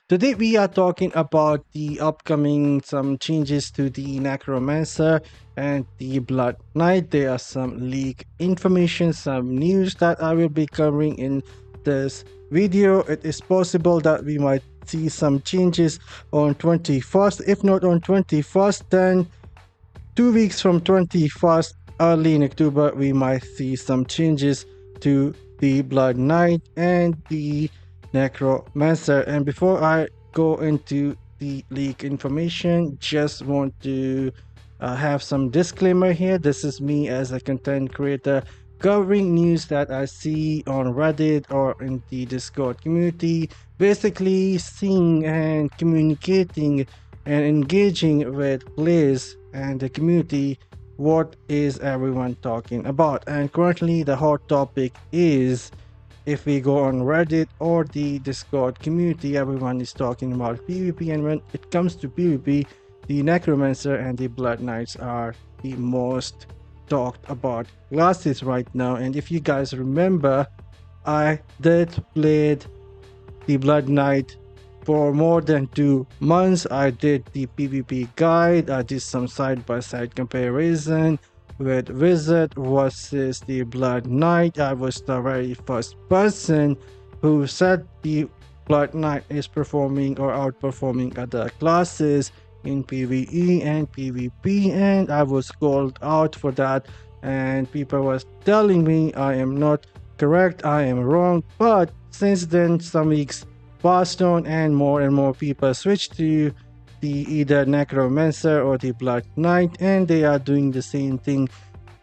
Today we are talking about the upcoming some changes to the Necromancer and the Blood Knight. There are some leak information, some news that I will be covering in this video. It is possible that we might see some changes on 21st. If not on 21st, then 2 weeks from 21st, early in October, we might see some changes to the Blood Knight and the Necromancer. And before I go into the leak information, just want to have some disclaimer here. This is me as a content creator covering news that I see on Reddit or in the Discord community, basically seeing and communicating and engaging with players and the community. What is everyone talking about? And currently the hot topic is, if we go on Reddit or the Discord community, everyone is talking about PvP, and when it comes to PvP, the Necromancer and the Blood Knights are the most talked about classes right now. And if you guys remember, I did played the Blood Knight for more than 2 months. I did the PvP guide, I did some side-by-side comparison with Wizard versus the Blood Knight. I was the very first person who said the Blood Knight is performing or outperforming other classes in PvE and PvP, and I was called out for that, and people was telling me I am not correct, I am wrong. But since then, some weeks passed on and more people switched to the either Necromancer or the Blood Knight, and they are doing the same thing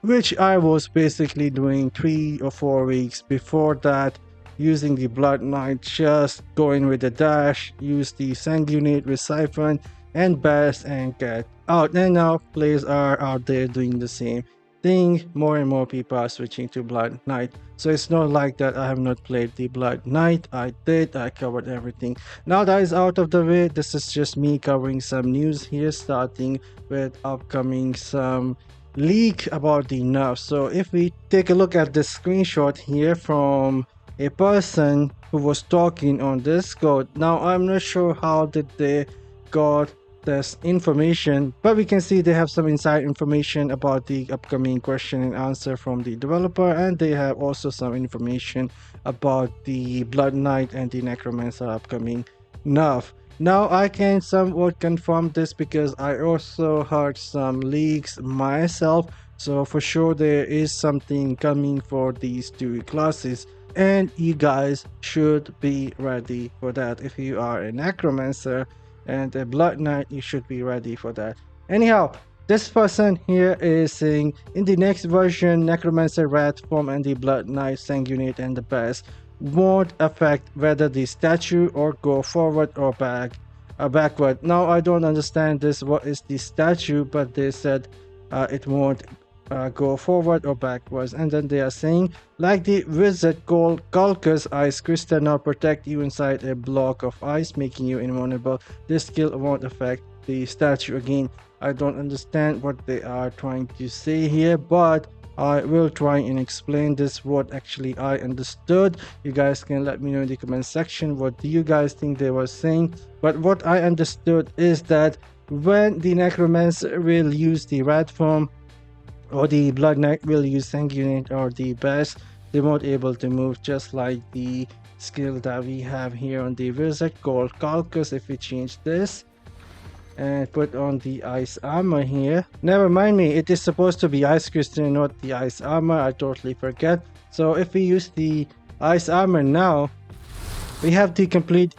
which I was basically doing 3 or 4 weeks before that, using the Blood Knight, just going with the dash, use the Sanguinate with Siphon and Bass and get out. And now players are out there doing the same thing. More and more people are switching to Blood Knight. So it's not like that I have not played the Blood Knight. I did, I covered everything. Now that is out of the way, this is just me covering some news here, starting with upcoming some leak about the Nerfs. So if we take a look at this screenshot here from a person who was talking on Discord. Now I'm not sure how did they got this information, but we can see they have some inside information about the upcoming question and answer from the developer, and they have also some information about the Blood Knight and the Necromancer upcoming nerf. Now I can somewhat confirm this because I also heard some leaks myself, so for sure there is something coming for these two classes, and you guys should be ready for that. If you are a Necromancer and a Blood Knight, you should be ready for that. Anyhow, this person here is saying in the next version, Necromancer Rat Form and the Blood Knight Sanguinate and the Bass won't affect whether the statue or go forward or backward. Now I don't understand this, what is the statue, but they said it won't go forward or backwards. And then they are saying, like the wizard called Kalkus, ice crystal now protect you inside a block of ice, making you invulnerable. This skill won't affect the statue. Again, I don't understand what they are trying to say here, but I will try and explain this, what actually I understood. You guys can let me know in the comment section what do you guys think they were saying. But what I understood is that when the Necromancer will use the rat form, or the Blood Knight will use Sanguinate or the Bass, they won't able to move, just like the skill that we have here on the wizard called Kalkus. If we change this and put on the ice armor here, never mind me, it is supposed to be ice crystal, not the ice armor, I totally forget. So if we use the ice armor now, we have the complete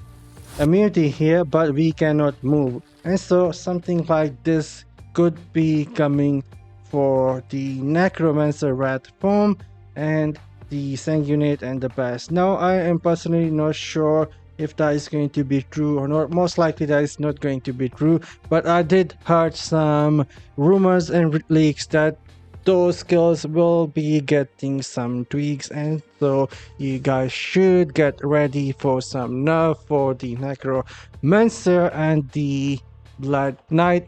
immunity here, but we cannot move. And so something like this could be coming for the Necromancer Rat form and the Sanguinate and the Bass. Now I am personally not sure if that is going to be true or not. Most likely that is not going to be true, but I did heard some rumors and leaks that those skills will be getting some tweaks, and so you guys should get ready for some nerf for the Necromancer and the Blood Knight.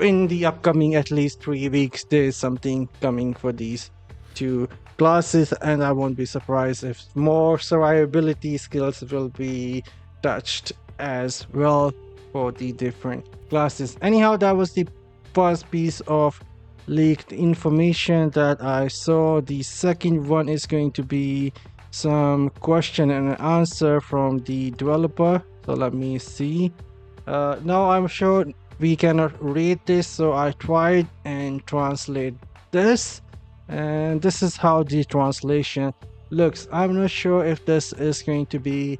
In the upcoming at least 3 weeks, there is something coming for these two classes, and I won't be surprised if more survivability skills will be touched as well for the different classes. Anyhow, that was the first piece of leaked information that I saw. The second one is going to be some question and answer from the developer. So let me see. Now I'm sure we cannot read this, so I tried and translate this, and this is how the translation looks. I'm not sure if this is going to be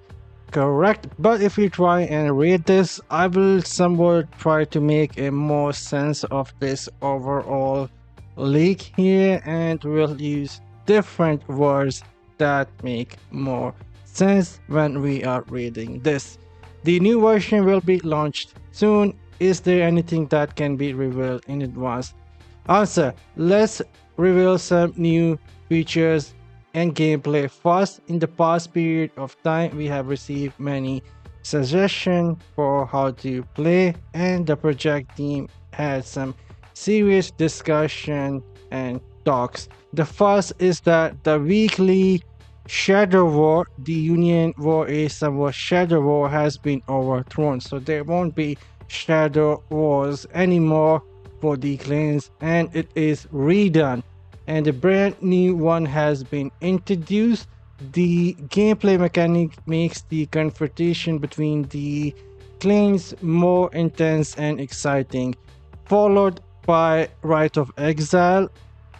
correct, but if we try and read this, I will somewhat try to make a more sense of this overall leak here, and we'll use different words that make more sense when we are reading this. The new version will be launched soon. Is there anything that can be revealed in advance? Answer: let's reveal some new features and gameplay first. In the past period of time, we have received many suggestions for how to play, and the project team had some serious discussion and talks. The first is that the weekly Shadow War, the Union War is somewhat Shadow War has been overthrown, so there won't be Shadow Wars anymore for the clans, and it is redone, and a brand new one has been introduced. The gameplay mechanic makes the confrontation between the clans more intense and exciting, followed by Rite of Exile,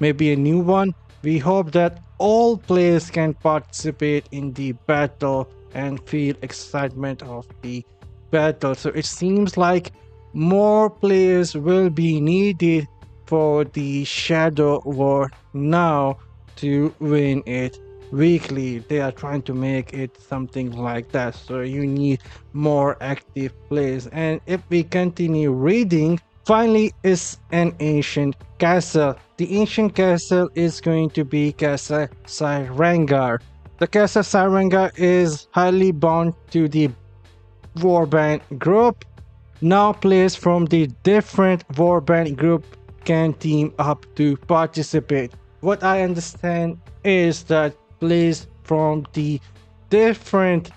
maybe a new one. We hope that all players can participate in the battle and feel excitement of the battle. So it seems like more players will be needed for the Shadow War now to win it weekly. They are trying to make it something like that, so you need more active players. And if we continue reading, finally is an ancient castle. The ancient castle is going to be Castle Cyrangar. The Castle Cyrangar is highly bound to the Warband group. Now players from the different Warband group can team up to participate. What I understand is that players from the different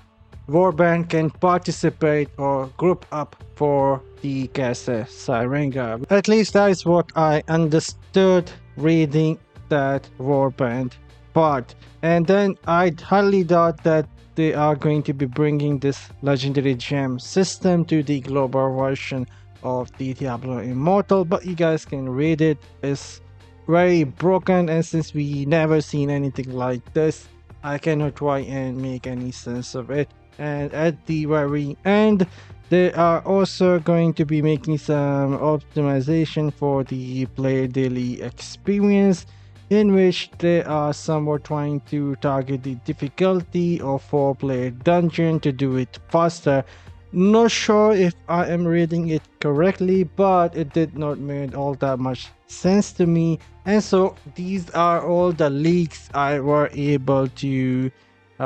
Warband can participate or group up for the Castle Cyrangar. At least that is what I understood reading that Warband part. And then I highly doubt that they are going to be bringing this legendary gem system to the global version of the Diablo Immortal, but you guys can read it. It's very broken, and since we never seen anything like this, I cannot try and make any sense of it. And at the very end, they are also going to be making some optimization for the player daily experience, in which they are somewhat trying to target the difficulty of 4-player dungeon to do it faster. Not sure if I am reading it correctly, but it did not make all that much sense to me. And so these are all the leaks I were able to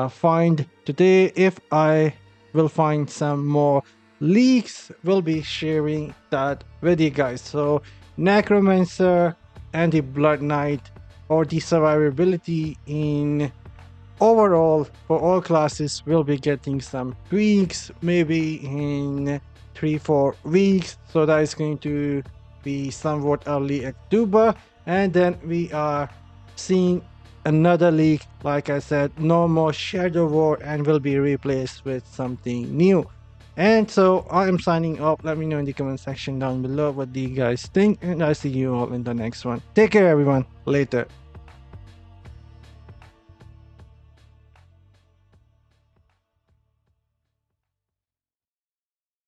find today. If I will find some more leaks, we'll be sharing that with you guys. So Necromancer and the Blood Knight, or the survivability in overall for all classes, will be getting some tweaks maybe in 3-4 weeks. So that is going to be somewhat early October, and then we are seeing another leak. Like I said, no more Shadow War, and will be replaced with something new. And so I am signing off. Let me know in the comment section down below what do you guys think, and I'll see you all in the next one. Take care everyone. Later.